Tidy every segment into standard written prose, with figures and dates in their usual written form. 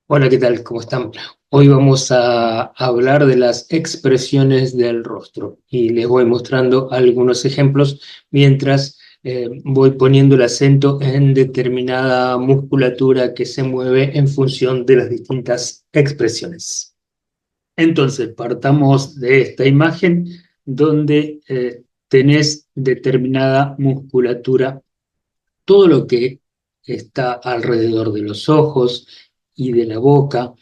Hola, ¿qué tal? ¿Cómo están? Hoy vamos a hablar de las expresiones del rostro y les voy mostrando algunos ejemplos mientras voy poniendo el acento en determinada musculatura que se mueve en función de las distintas expresiones. Entonces, partamos de esta imagen donde tenés determinada musculatura, todo lo que está alrededor de los ojos y de la boca,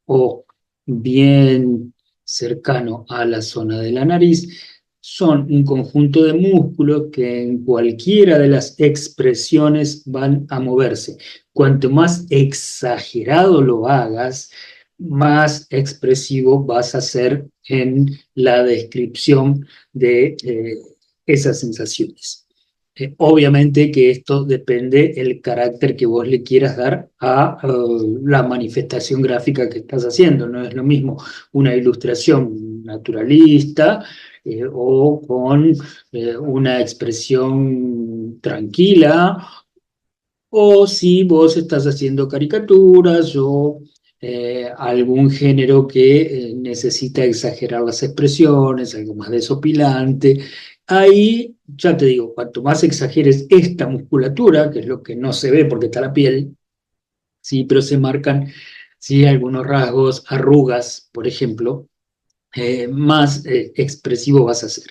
o bien cercano a la zona de la nariz, son un conjunto de músculos que en cualquiera de las expresiones van a moverse. Cuanto más exagerado lo hagas, más expresivo vas a ser en la descripción de esas sensaciones. Obviamente que esto depende del carácter que vos le quieras dar a la manifestación gráfica que estás haciendo. No es lo mismo una ilustración naturalista o con una expresión tranquila, o si vos estás haciendo caricaturas o algún género que necesita exagerar las expresiones, algo más desopilante. Ahí, ya te digo, cuanto más exageres esta musculatura, que es lo que no se ve porque está la piel, sí, pero se marcan, sí, algunos rasgos, arrugas, por ejemplo, más expresivo vas a ser.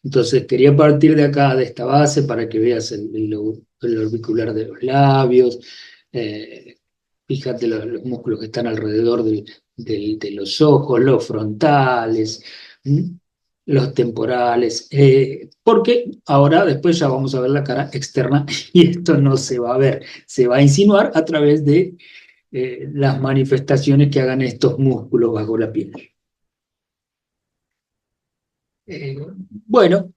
Entonces, quería partir de acá, de esta base, para que veas el orbicular de los labios. eh, Fíjate los músculos que están alrededor de los ojos, los frontales, ¿m? Los temporales, porque ahora después ya vamos a ver la cara externa y esto no se va a ver, se va a insinuar a través de las manifestaciones que hagan estos músculos bajo la piel. Eh, bueno,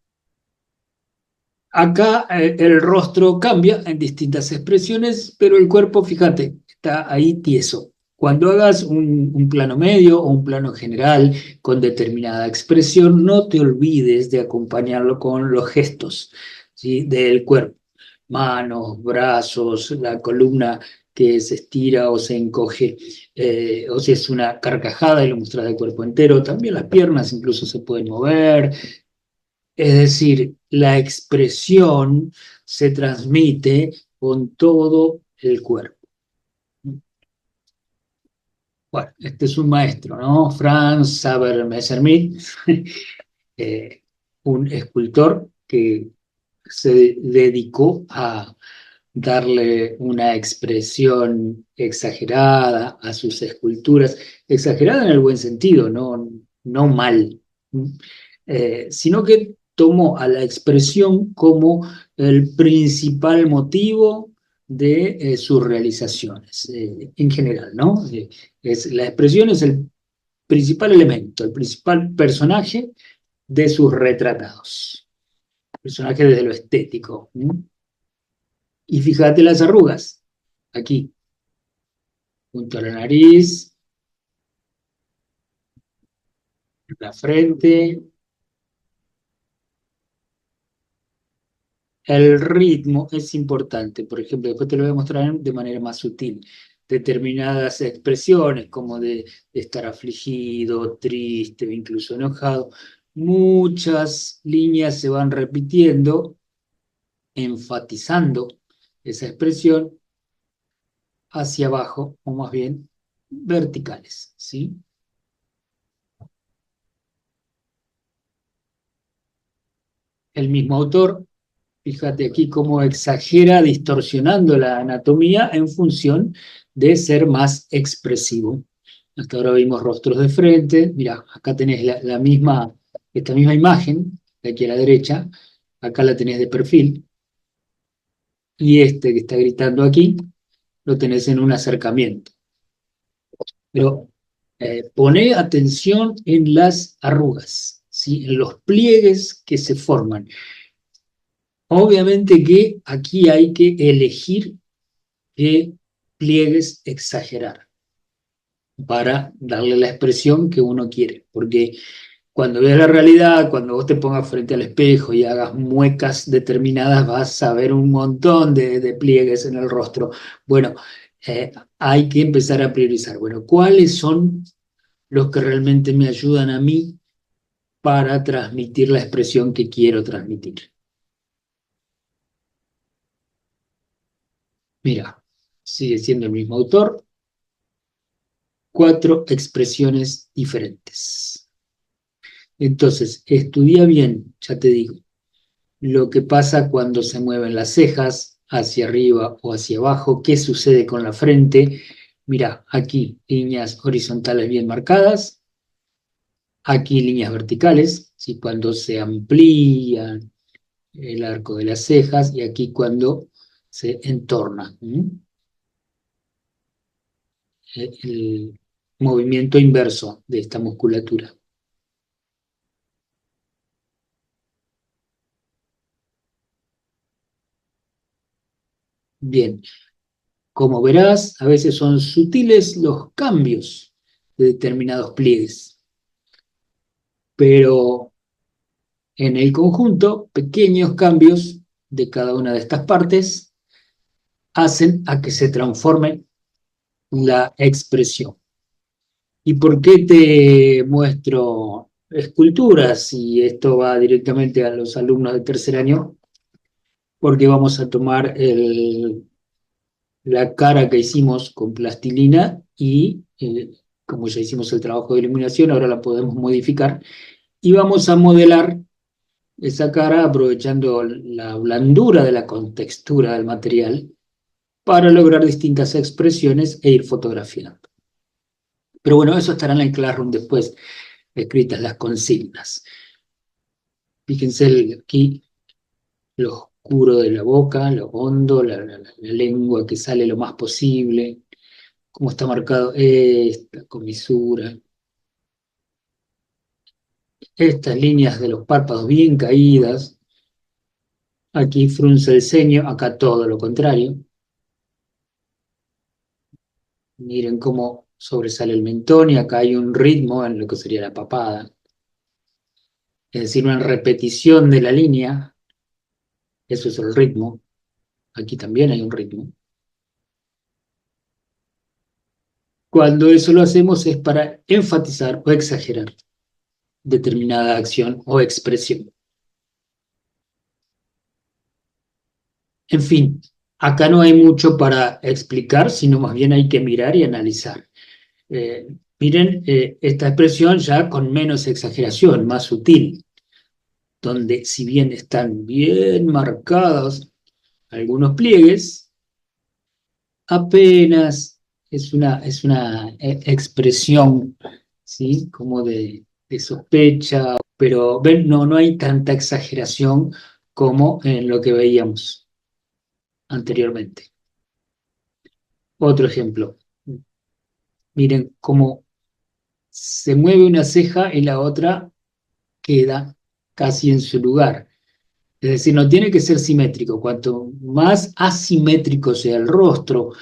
acá el rostro cambia en distintas expresiones, pero el cuerpo, fíjate, está ahí tieso. Cuando hagas un plano medio o un plano general con determinada expresión, no te olvides de acompañarlo con los gestos, ¿sí?, del cuerpo. Manos, brazos, la columna que se estira o se encoge, o si es una carcajada y lo muestras del cuerpo entero, también las piernas incluso se pueden mover. Es decir, la expresión se transmite con todo el cuerpo. Bueno, este es un maestro, ¿no? Franz Xaver Messerschmitt, eh, un escultor que se dedicó a darle una expresión exagerada a sus esculturas, exagerada en el buen sentido, no mal, sino que tomó a la expresión como el principal motivo de sus realizaciones, en general, ¿no? La expresión es el principal elemento, el principal personaje de sus retratados, personaje desde lo estético. Y fíjate las arrugas, aquí, junto a la nariz, la frente, el ritmo es importante. Por ejemplo, después te lo voy a mostrar de manera más sutil. Determinadas expresiones como de estar afligido, triste o incluso enojado. Muchas líneas se van repitiendo, enfatizando esa expresión hacia abajo, o más bien verticales, ¿sí? El mismo autor, fíjate aquí cómo exagera distorsionando la anatomía en función de ser más expresivo. Hasta ahora vimos rostros de frente. Mira, acá tenés esta misma imagen, de aquí a la derecha, acá la tenés de perfil, y este que está gritando aquí, lo tenés en un acercamiento. Pero poné atención en las arrugas, ¿sí?, en los pliegues que se forman. Obviamente que aquí hay que elegir qué pliegues exagerar para darle la expresión que uno quiere, porque cuando veas la realidad, cuando vos te pongas frente al espejo y hagas muecas determinadas, vas a ver un montón de pliegues en el rostro. Bueno, hay que empezar a priorizar. Bueno, ¿cuáles son los que realmente me ayudan a mí para transmitir la expresión que quiero transmitir? Mira, sigue siendo el mismo autor, 4 expresiones diferentes. Entonces, estudia bien, ya te digo, lo que pasa cuando se mueven las cejas hacia arriba o hacia abajo, qué sucede con la frente. Mira, aquí líneas horizontales bien marcadas, aquí líneas verticales, ¿sí? Cuando se amplía el arco de las cejas y aquí cuando se entorna. El movimiento inverso de esta musculatura. Bien, como verás, a veces son sutiles los cambios de determinados pliegues, pero en el conjunto, pequeños cambios de cada una de estas partes hacen a que se transforme la expresión. ¿Y por qué te muestro esculturas? Y esto va directamente a los alumnos de tercer año, porque vamos a tomar la cara que hicimos con plastilina y como ya hicimos el trabajo de iluminación, ahora la podemos modificar y vamos a modelar esa cara aprovechando la blandura de la contextura del material para lograr distintas expresiones e ir fotografiando. Pero bueno, eso estará en el Classroom después, escritas las consignas. Fíjense aquí lo oscuro de la boca, lo hondo, la lengua que sale lo más posible, cómo está marcado esta comisura, estas líneas de los párpados bien caídas, aquí frunce el ceño, acá todo lo contrario. Miren cómo sobresale el mentón y acá hay un ritmo en lo que sería la papada, es decir, una repetición de la línea, eso es el ritmo, aquí también hay un ritmo. Cuando eso lo hacemos es para enfatizar o exagerar determinada acción o expresión. En fin, acá no hay mucho para explicar, sino más bien hay que mirar y analizar. Miren esta expresión ya con menos exageración, más sutil, donde si bien están bien marcados algunos pliegues, apenas es una expresión, ¿sí? Como de sospecha, pero ven, no hay tanta exageración como en lo que veíamos anteriormente. Otro ejemplo, miren cómo se mueve una ceja y la otra queda casi en su lugar. Es decir, no tiene que ser simétrico. Cuanto más asimétrico sea el rostro,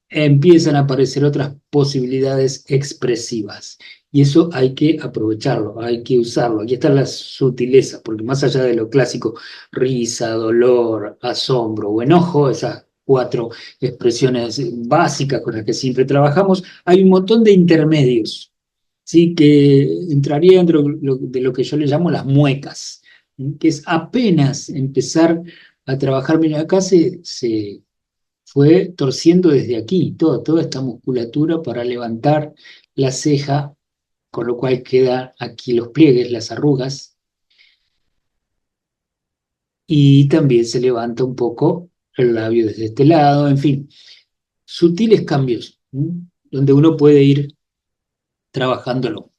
empiezan a aparecer otras posibilidades expresivas. Y eso hay que aprovecharlo, hay que usarlo. Aquí está la sutileza, porque más allá de lo clásico, risa, dolor, asombro o enojo, esas 4 expresiones básicas con las que siempre trabajamos, hay un montón de intermedios, ¿sí? Que entraría dentro de lo que yo le llamo las muecas, ¿sí? Que es apenas empezar a trabajar. Mira, acá se fue torciendo desde aquí, toda esta musculatura para levantar la ceja, con lo cual quedan aquí los pliegues, las arrugas, y también se levanta un poco el labio desde este lado, en fin, sutiles cambios, ¿sí? Donde uno puede ir trabajándolo.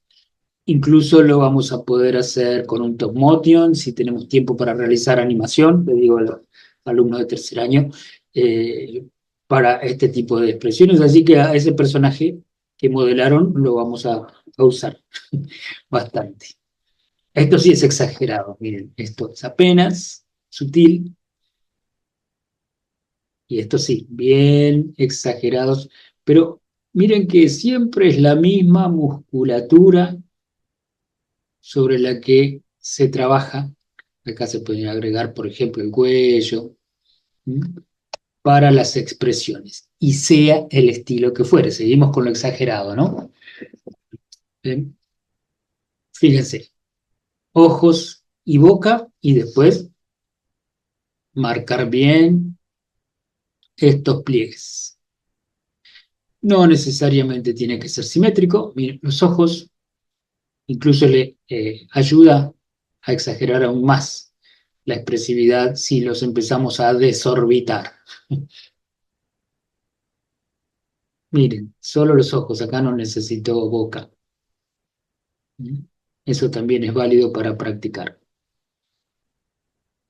Incluso lo vamos a poder hacer con un top motion, si tenemos tiempo para realizar animación, le digo a los alumnos de tercer año, eh, para este tipo de expresiones. Así que a ese personaje que modelaron lo vamos a usar bastante. Esto sí es exagerado, miren, esto es apenas sutil y esto sí, bien exagerados, pero miren que siempre es la misma musculatura sobre la que se trabaja. Acá se pueden agregar, por ejemplo, el cuello. ¿Mm? para las expresiones, y sea el estilo que fuere. Seguimos con lo exagerado, ¿no? Bien, fíjense, ojos y boca, y después marcar bien estos pliegues. No necesariamente tiene que ser simétrico. Miren, los ojos incluso le ayuda a exagerar aún más la expresividad si los empezamos a desorbitar. Miren, solo los ojos, acá no necesito boca. Eso también es válido para practicar.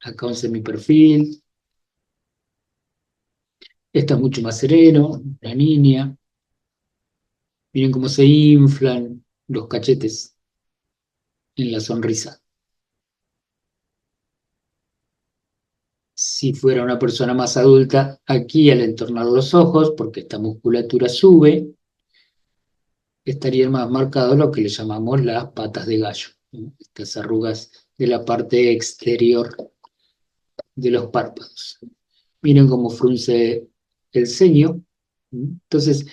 Acá un semiperfil. Esto es mucho más sereno, la niña. Miren cómo se inflan los cachetes en la sonrisa. Si fuera una persona más adulta, aquí al entornar los ojos, porque esta musculatura sube, estarían más marcados lo que le llamamos las patas de gallo, ¿no? Estas arrugas de la parte exterior de los párpados. Miren cómo frunce el ceño. Entonces,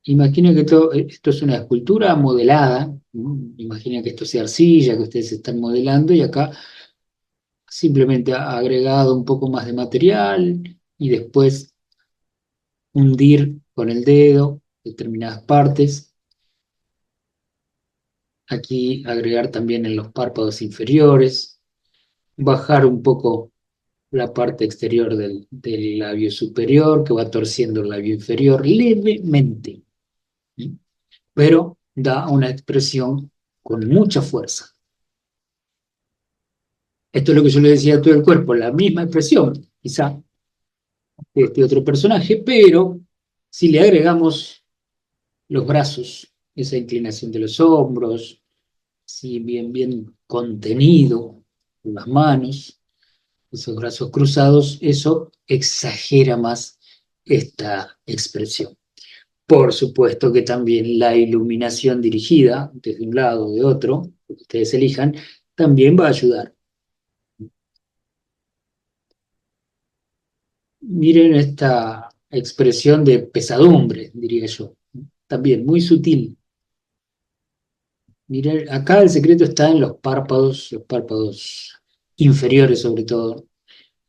imaginen que esto es una escultura modelada, ¿no? Imaginen que esto sea arcilla, que ustedes están modelando, y acá simplemente ha agregado un poco más de material y después hundir con el dedo determinadas partes. Aquí agregar también en los párpados inferiores, bajar un poco la parte exterior del labio superior que va torciendo el labio inferior levemente, ¿sí? Pero da una expresión con mucha fuerza. Esto es lo que yo le decía a todo el cuerpo, la misma expresión, quizá, de este otro personaje, pero si le agregamos los brazos, esa inclinación de los hombros, si bien contenido, las manos, esos brazos cruzados, eso exagera más esta expresión. Por supuesto que también la iluminación dirigida desde un lado o de otro, lo que ustedes elijan, también va a ayudar. Miren esta expresión de pesadumbre, diría yo, también muy sutil. Miren, acá el secreto está en los párpados inferiores sobre todo,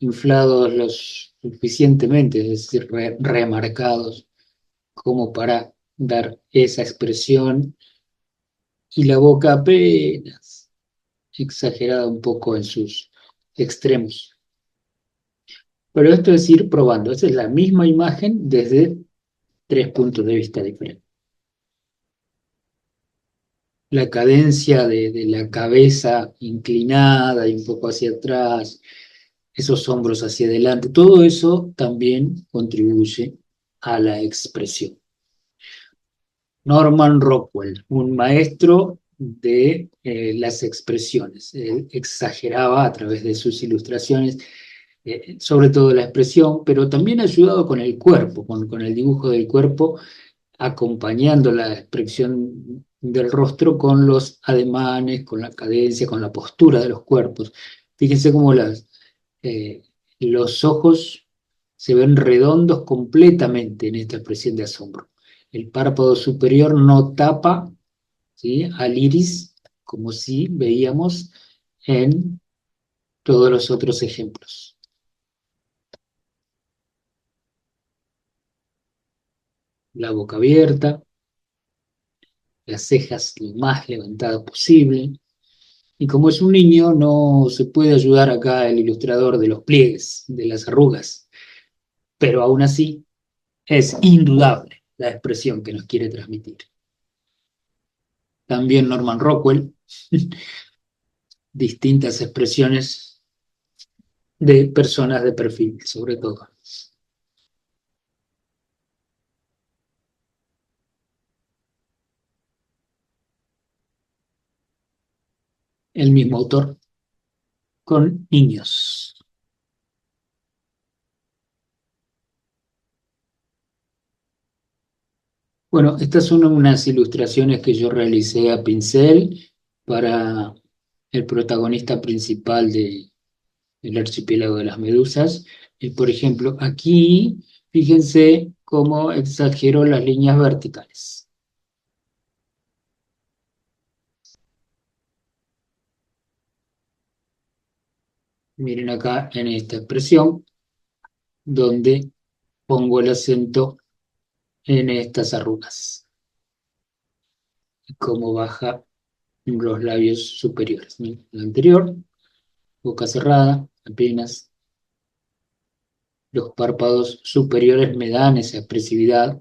inflados los suficientemente, es decir, remarcados, como para dar esa expresión, y la boca apenas exagerada un poco en sus extremos. Pero esto es ir probando, esa es la misma imagen desde tres puntos de vista diferentes. La cadencia de la cabeza inclinada y un poco hacia atrás, esos hombros hacia adelante, todo eso también contribuye a la expresión. Norman Rockwell, un maestro de las expresiones. Él exageraba a través de sus ilustraciones, sobre todo la expresión, pero también ayudado con el cuerpo, con el dibujo del cuerpo, acompañando la expresión del rostro con los ademanes, con la cadencia, con la postura de los cuerpos. Fíjense cómo eh, los ojos se ven redondos completamente en esta expresión de asombro. El párpado superior no tapa, ¿sí?, al iris, como si veíamos en todos los otros ejemplos. La boca abierta, las cejas lo más levantadas posible. Y como es un niño, no se puede ayudar acá el ilustrador de los pliegues, de las arrugas, pero aún así es indudable la expresión que nos quiere transmitir. También Norman Rockwell, distintas expresiones de personas de perfil, sobre todo. El mismo autor con niños. Bueno, estas son unas ilustraciones que yo realicé a pincel para el protagonista principal de El archipiélago de las medusas. Y por ejemplo, aquí, fíjense cómo exagero las líneas verticales. Miren acá en esta expresión, donde pongo el acento en estas arrugas, cómo baja los labios superiores. Miren, la anterior, boca cerrada, apenas los párpados superiores me dan esa expresividad,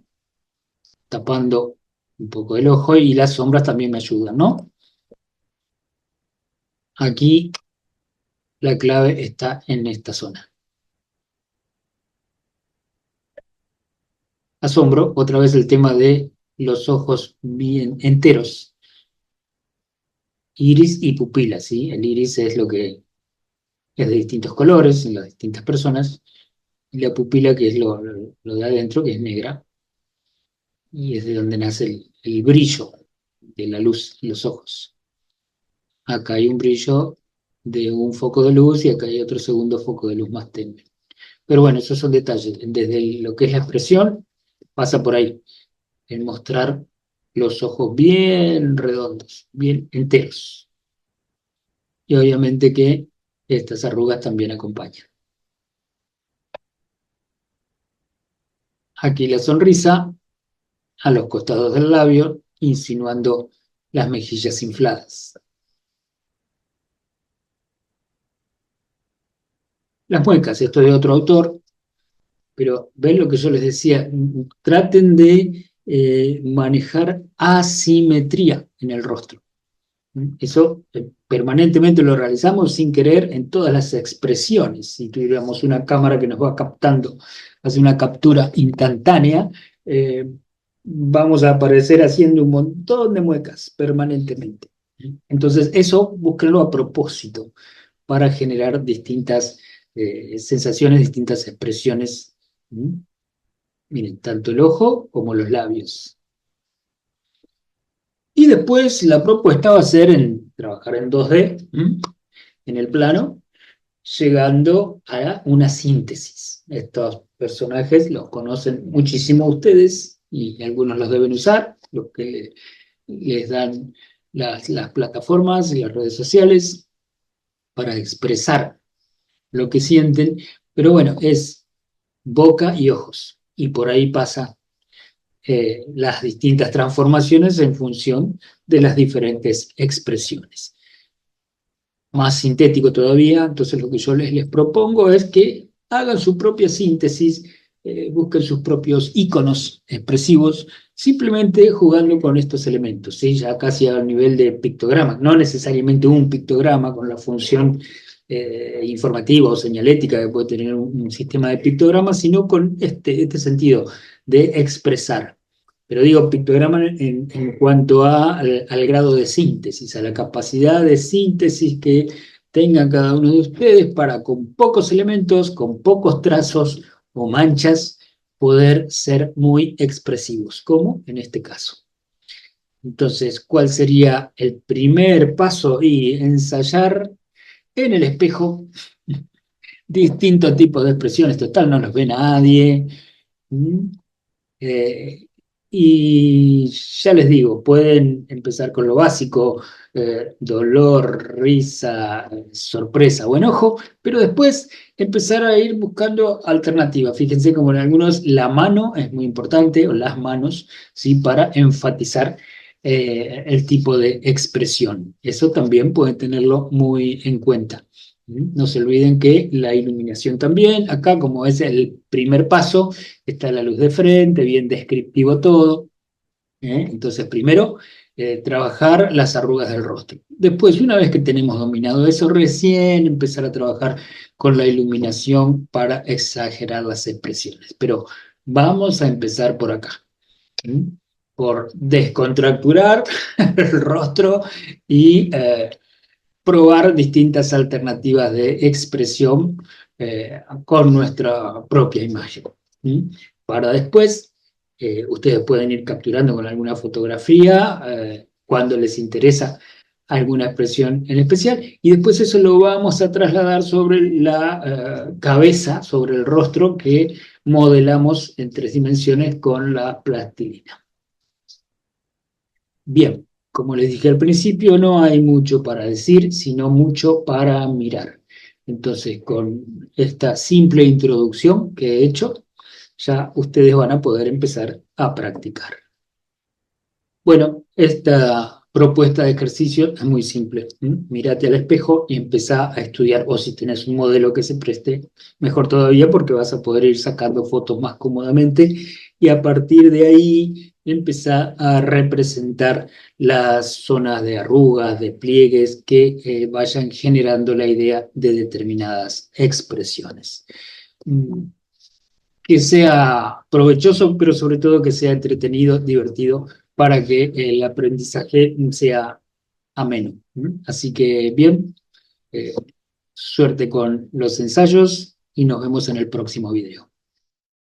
tapando un poco el ojo, y las sombras también me ayudan, ¿no? Aquí la clave está en esta zona. Asombro, otra vez el tema de los ojos bien enteros, iris y pupila, ¿sí? El iris es lo que es de distintos colores en las distintas personas, y la pupila, que es lo de adentro, que es negra, y es de donde nace el brillo de la luz en los ojos. Acá hay un brillo de un foco de luz y acá hay otro segundo foco de luz más tenue. Pero bueno, esos son detalles. Desde lo que es la expresión, pasa por ahí, en mostrar los ojos bien redondos, bien enteros. Y obviamente que estas arrugas también acompañan. Aquí la sonrisa a los costados del labio, insinuando las mejillas infladas. Las muecas, esto es de otro autor, pero ven lo que yo les decía, traten de manejar asimetría en el rostro. Eso permanentemente lo realizamos sin querer en todas las expresiones. Si tuviéramos una cámara que nos va captando, hace una captura instantánea, eh, vamos a aparecer haciendo un montón de muecas permanentemente. Entonces, eso búsquenlo a propósito para generar distintas sensaciones, distintas expresiones. ¿Mm? Miren, tanto el ojo como los labios. Y después la propuesta va a ser trabajar en 2D, en el plano, llegando a una síntesis. Estos personajes los conocen muchísimo ustedes y algunos los deben usar, los que les dan las plataformas y las redes sociales para expresar lo que sienten, pero bueno, es boca y ojos, y por ahí pasa las distintas transformaciones en función de las diferentes expresiones. Más sintético todavía, entonces lo que yo les propongo es que hagan su propia síntesis, busquen sus propios iconos expresivos, simplemente jugando con estos elementos, ¿sí? Ya casi al nivel de pictograma, no necesariamente un pictograma con la función informativa o señalética que puede tener un sistema de pictogramas, sino con este sentido de expresar. Pero digo pictograma en cuanto al grado de síntesis, a la capacidad de síntesis que tenga cada uno de ustedes para con pocos elementos, con pocos trazos o manchas, poder ser muy expresivos, como en este caso. Entonces, ¿cuál sería el primer paso? Y ensayar en el espejo distintos tipos de expresiones. Total, no los ve nadie. ¿Mm? Eh, y ya les digo, pueden empezar con lo básico, dolor, risa, sorpresa o enojo, pero después empezar a ir buscando alternativas. Fíjense como en algunos la mano es muy importante, o las manos, ¿sí? Para enfatizar el tipo de expresión. Eso también pueden tenerlo muy en cuenta. No se olviden que la iluminación también, acá como es el primer paso, está la luz de frente, bien descriptivo todo. Entonces, primero, trabajar las arrugas del rostro. Después, una vez que tenemos dominado eso, recién empezar a trabajar con la iluminación para exagerar las expresiones. Pero vamos a empezar por acá, ¿sí? Por descontracturar el rostro y probar distintas alternativas de expresión con nuestra propia imagen. ¿Sí? Para después, ustedes pueden ir capturando con alguna fotografía cuando les interesa alguna expresión en especial, y después eso lo vamos a trasladar sobre la cabeza, sobre el rostro que modelamos en 3 dimensiones con la plastilina. Bien, como les dije al principio, no hay mucho para decir, sino mucho para mirar. Entonces, con esta simple introducción que he hecho, ya ustedes van a poder empezar a practicar. Bueno, esta propuesta de ejercicio es muy simple. Mírate al espejo y empezá a estudiar, o si tenés un modelo que se preste, mejor todavía porque vas a poder ir sacando fotos más cómodamente y a partir de ahí empezá a representar las zonas de arrugas, de pliegues que vayan generando la idea de determinadas expresiones. Mm, que sea provechoso, pero sobre todo que sea entretenido, divertido, para que el aprendizaje sea ameno. Así que bien, eh, suerte con los ensayos y nos vemos en el próximo video.